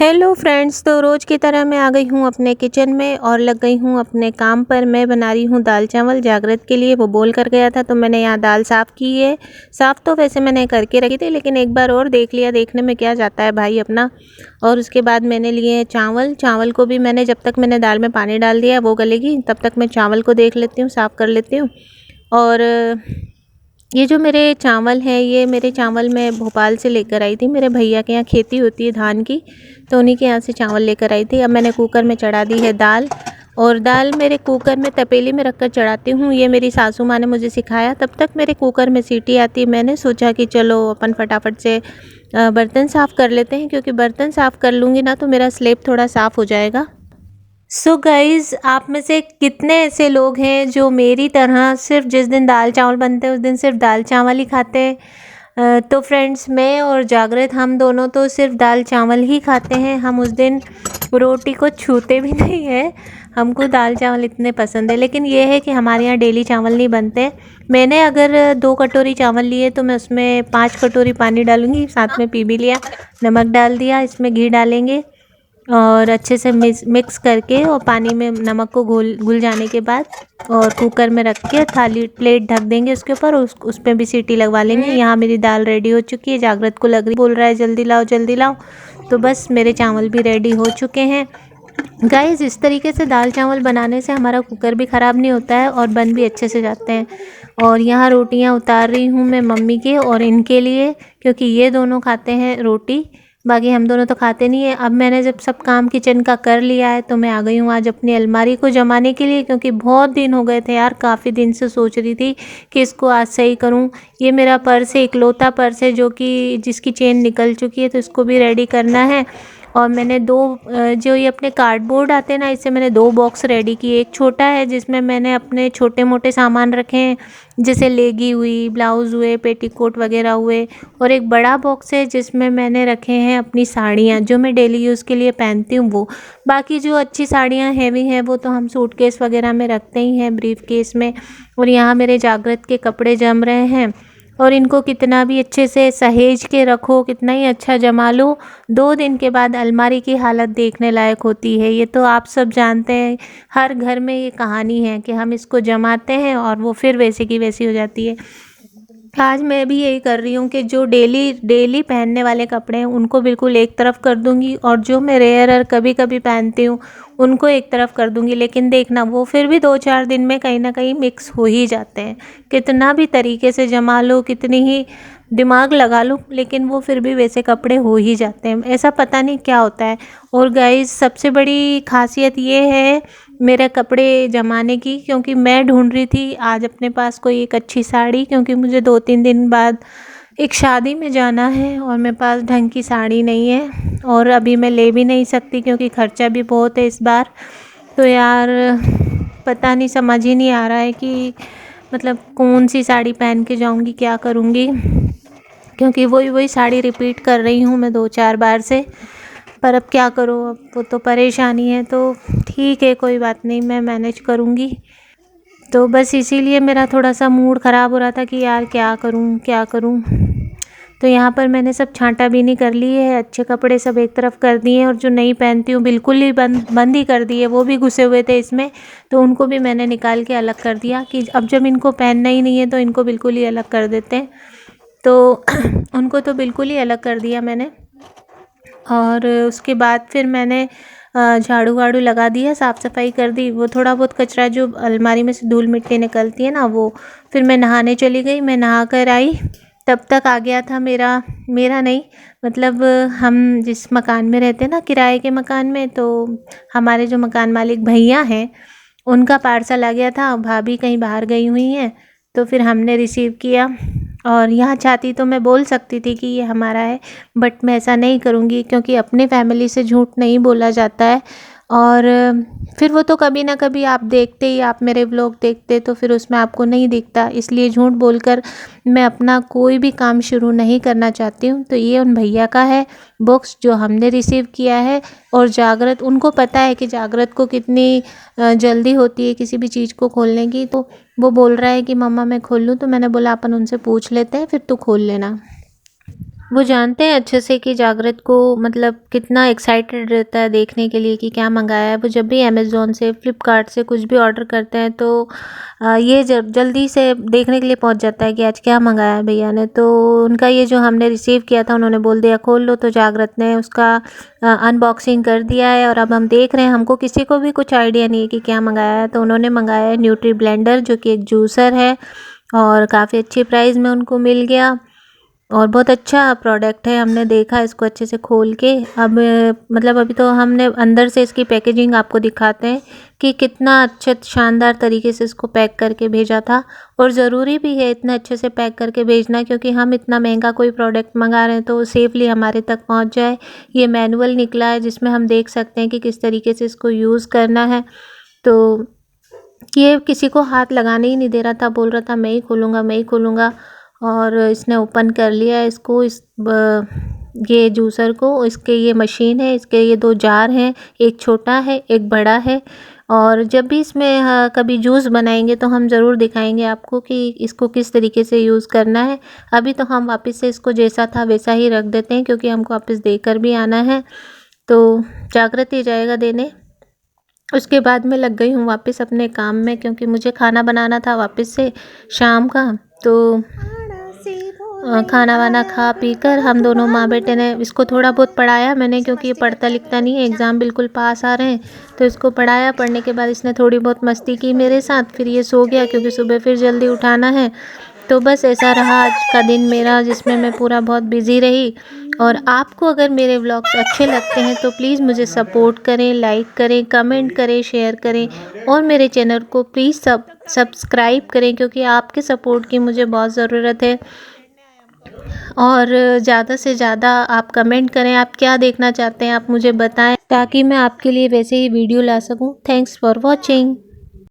Hello friends, तो रोज़ की तरह मैं आ गई हूँ अपने किचन में और लग गई हूँ अपने काम पर। मैं बना रही हूँ दाल चावल जागृत के लिए। वो बोल कर गया था तो मैंने यहाँ दाल साफ़ की है। साफ़ तो वैसे मैंने करके रखी थी, लेकिन एक बार और देख लिया, देखने में क्या जाता है भाई अपना। और उसके बाद मैंने लिए चावल। चावल को भी मैंने, जब तक मैंने दाल में पानी डाल दिया वो गलेगी, तब तक मैं चावल को देख लेती हूँ, साफ़ कर लेती हूँ। और ये जो मेरे चावल हैं, ये मेरे चावल मैं भोपाल से लेकर आई थी। मेरे भैया के यहाँ खेती होती है धान की, तो उन्हीं के यहाँ से चावल लेकर आई थी। अब मैंने कुकर में चढ़ा दी है दाल, और दाल मेरे कुकर में तपेली में रखकर चढ़ाती हूँ। ये मेरी सासू माँ ने मुझे सिखाया। तब तक मेरे कुकर में सीटी आती है। मैंने सोचा कि चलो अपन फटाफट से बर्तन साफ़ कर लेते हैं, क्योंकि बर्तन साफ़ कर लूँगी ना तो मेरा स्लेब थोड़ा साफ़ हो जाएगा। सो गाइज़, आप में से कितने ऐसे लोग हैं जो मेरी तरह सिर्फ जिस दिन दाल चावल बनते हैं उस दिन सिर्फ दाल चावल ही खाते हैं? तो फ्रेंड्स, मैं और जागृत हम दोनों तो सिर्फ दाल चावल ही खाते हैं। हम उस दिन रोटी को छूते भी नहीं हैं। हमको दाल चावल इतने पसंद है। लेकिन ये है कि हमारे यहाँ डेली चावल नहीं बनते। मैंने अगर 2 कटोरी चावल लिए तो मैं उसमें 5 कटोरी पानी डालूँगी, साथ में पी भी लिया। नमक डाल दिया, इसमें घी डालेंगे और अच्छे से मिक्स करके, और पानी में नमक को घुल जाने के बाद और कुकर में रख के थाली प्लेट ढक देंगे उसके ऊपर। उस पे भी सीटी लगवा लेंगे। यहाँ मेरी दाल रेडी हो चुकी है। जागृत को लग रही, बोल रहा है जल्दी लाओ जल्दी लाओ। तो बस मेरे चावल भी रेडी हो चुके हैं। गाइस, इस तरीके से दाल चावल बनाने से हमारा कुकर भी ख़राब नहीं होता है और बन भी अच्छे से जाते हैं। और यहाँ रोटियाँ उतार रही हूँ मैं मम्मी के और इनके लिए, क्योंकि ये दोनों खाते हैं रोटी, बाकी हम दोनों तो खाते नहीं है। अब मैंने जब सब काम किचन का कर लिया है तो मैं आ गई हूँ आज अपनी अलमारी को जमाने के लिए, क्योंकि बहुत दिन हो गए थे यार। काफ़ी दिन से सोच रही थी कि इसको आज सही करूँ। ये मेरा पर्स है, इकलौता पर्स है जो कि जिसकी चेन निकल चुकी है, तो इसको भी रेडी करना है। और मैंने जो ये अपने कार्डबोर्ड आते हैं ना, इससे मैंने 2 बॉक्स रेडी किए। एक छोटा है जिसमें मैंने अपने छोटे मोटे सामान रखे हैं, जैसे लेगी हुई, ब्लाउज़ हुए, पेटीकोट वगैरह हुए। और एक बड़ा बॉक्स है जिसमें मैंने रखे हैं अपनी साड़ियाँ, जो मैं डेली यूज़ के लिए पहनती हूँ वो। बाकी जो अच्छी साड़ियाँ हैवी हैं वो तो हम सूटकेस वगैरह में रखते ही हैं, ब्रीफ केस में। और यहाँ मेरे जागृत के कपड़े जम रहे हैं, और इनको कितना भी अच्छे से सहेज के रखो, कितना ही अच्छा जमा लो, 2 दिन के बाद अलमारी की हालत देखने लायक होती है। ये तो आप सब जानते हैं, हर घर में ये कहानी है कि हम इसको जमाते हैं और वो फिर वैसे की वैसी हो जाती है। आज मैं भी यही कर रही हूँ कि जो डेली डेली पहनने वाले कपड़े हैं उनको बिल्कुल एक तरफ कर दूँगी, और जो मैं रेयर कभी कभी पहनती हूँ उनको एक तरफ कर दूँगी। लेकिन देखना, वो फिर भी 2-4 दिन में कहीं ना कहीं मिक्स हो ही जाते हैं। कितना भी तरीके से जमा लो, कितनी ही दिमाग लगा लो, लेकिन वो फिर भी वैसे कपड़े हो ही जाते हैं। ऐसा पता नहीं क्या होता है। और गाइस, सबसे बड़ी खासियत ये है मेरे कपड़े जमाने की, क्योंकि मैं ढूंढ रही थी आज अपने पास कोई एक अच्छी साड़ी, क्योंकि मुझे 2-3 दिन बाद एक शादी में जाना है और मेरे पास ढंग की साड़ी नहीं है। और अभी मैं ले भी नहीं सकती क्योंकि खर्चा भी बहुत है इस बार। तो यार, पता नहीं, समझ ही नहीं आ रहा है कि मतलब कौन सी साड़ी पहन के जाऊंगी, क्या करूंगी, क्योंकि वही वही साड़ी रिपीट कर रही हूँ मैं 2-4 बार से। पर अब क्या करूँ, अब वो तो परेशानी है। तो ठीक है, कोई बात नहीं, मैं मैनेज करूँगी। तो बस इसीलिए मेरा थोड़ा सा मूड ख़राब हो रहा था कि यार क्या करूँ क्या करूँ। तो यहाँ पर मैंने सब छांटा बीनी कर ली है, अच्छे कपड़े सब एक तरफ कर दिए हैं, और जो नहीं पहनती हूँ बिल्कुल ही बंद ही कर दिए, वो भी घुसे हुए थे इसमें, तो उनको भी मैंने निकाल के अलग कर दिया कि अब जब इनको पहनना ही नहीं है तो इनको बिल्कुल ही अलग कर देते हैं। तो उनको तो बिल्कुल ही अलग कर दिया मैंने। और उसके बाद फिर मैंने झाड़ू वाड़ू लगा दिया, साफ़ सफाई कर दी। वो थोड़ा बहुत कचरा जो अलमारी में से धूल मिट्टी निकलती है ना, वो फिर मैं नहाने चली गई। मैं नहा कर आई, तब तक आ गया था मेरा नहीं, मतलब हम जिस मकान में रहते हैं ना, किराए के मकान में, तो हमारे जो मकान मालिक भैया हैं उनका पार्सल आ गया था। भाभी कहीं बाहर गई हुई हैं, तो फिर हमने रिसीव किया। और यहाँ चाहती तो मैं बोल सकती थी कि ये हमारा है, बट मैं ऐसा नहीं करूँगी, क्योंकि अपने फैमिली से झूठ नहीं बोला जाता है। और फिर वो तो कभी ना कभी आप देखते ही, आप मेरे व्लॉग देखते तो फिर उसमें आपको नहीं दिखता, इसलिए झूठ बोलकर मैं अपना कोई भी काम शुरू नहीं करना चाहती हूँ। तो ये उन भैया का है बॉक्स जो हमने रिसीव किया है। और जागृत, उनको पता है कि जागृत को कितनी जल्दी होती है किसी भी चीज़ को खोलने की, तो वो बोल रहा है कि मम्मा मैं खोल लूँ। तो मैंने बोला अपन उनसे पूछ लेते हैं, फिर तू खोल लेना। वो जानते हैं अच्छे से कि जागृत को मतलब कितना एक्साइटेड रहता है देखने के लिए कि क्या मंगाया है। वो जब भी अमेज़न से, फ्लिपकार्ट से कुछ भी ऑर्डर करते हैं तो ये जल्दी से देखने के लिए पहुंच जाता है कि आज क्या मंगाया है भैया ने। तो उनका ये जो हमने रिसीव किया था, उन्होंने बोल दिया खोल लो, तो जागृत ने उसका अनबॉक्सिंग कर दिया है और अब हम देख रहे हैं। हमको किसी को भी कुछ आइडिया नहीं है कि क्या मंगाया है। तो उन्होंने मंगाया है न्यूट्री ब्लेंडर, जो कि एक जूसर है और काफ़ी अच्छी प्राइस में उनको मिल गया और बहुत अच्छा प्रोडक्ट है। हमने देखा इसको अच्छे से खोल के। अब मतलब अभी तो हमने अंदर से इसकी पैकेजिंग आपको दिखाते हैं कि कितना अच्छा शानदार तरीके से इसको पैक करके भेजा था। और ज़रूरी भी है इतना अच्छे से पैक करके भेजना, क्योंकि हम इतना महंगा कोई प्रोडक्ट मंगा रहे हैं तो सेफली हमारे तक पहुंच जाए। ये मैनुअल निकला है जिसमें हम देख सकते हैं कि किस तरीके से इसको यूज़ करना है। तो ये किसी को हाथ लगाने ही नहीं दे रहा था, बोल रहा था मैं ही खोलूँगा, मैं ही खोलूँगा। और इसने ओपन कर लिया है इसको, ये जूसर को। इसके ये मशीन है, इसके ये 2 जार हैं, एक छोटा है, एक बड़ा है। और जब भी इसमें कभी जूस बनाएंगे तो हम ज़रूर दिखाएंगे आपको कि इसको किस तरीके से यूज़ करना है। अभी तो हम वापस से इसको जैसा था वैसा ही रख देते हैं, क्योंकि हमको वापस देकर भी आना है। तो जागृत ही जाएगा देने। उसके बाद मैं लग गई हूँ वापस अपने काम में, क्योंकि मुझे खाना बनाना था वापस से शाम का। तो खाना वाना खा पी कर हम दोनों माँ बेटे ने इसको थोड़ा बहुत पढ़ाया मैंने, क्योंकि ये पढ़ता लिखता नहीं है, एग्ज़ाम बिल्कुल पास आ रहे हैं। तो इसको पढ़ाया, पढ़ने के बाद इसने थोड़ी बहुत मस्ती की मेरे साथ, फिर ये सो गया क्योंकि सुबह फिर जल्दी उठाना है। तो बस ऐसा रहा आज का दिन मेरा, जिसमें मैं पूरा बहुत बिज़ी रही। और आपको अगर मेरे व्लॉग्स अच्छे लगते हैं तो प्लीज़ मुझे सपोर्ट करें, लाइक करें, कमेंट करें, शेयर करें और मेरे चैनल को प्लीज़ सब्सक्राइब करें, क्योंकि आपके सपोर्ट की मुझे बहुत ज़रूरत है। और ज़्यादा से ज़्यादा आप कमेंट करें, आप क्या देखना चाहते हैं आप मुझे बताएं, ताकि मैं आपके लिए वैसे ही वीडियो ला सकूं। Thanks for watching.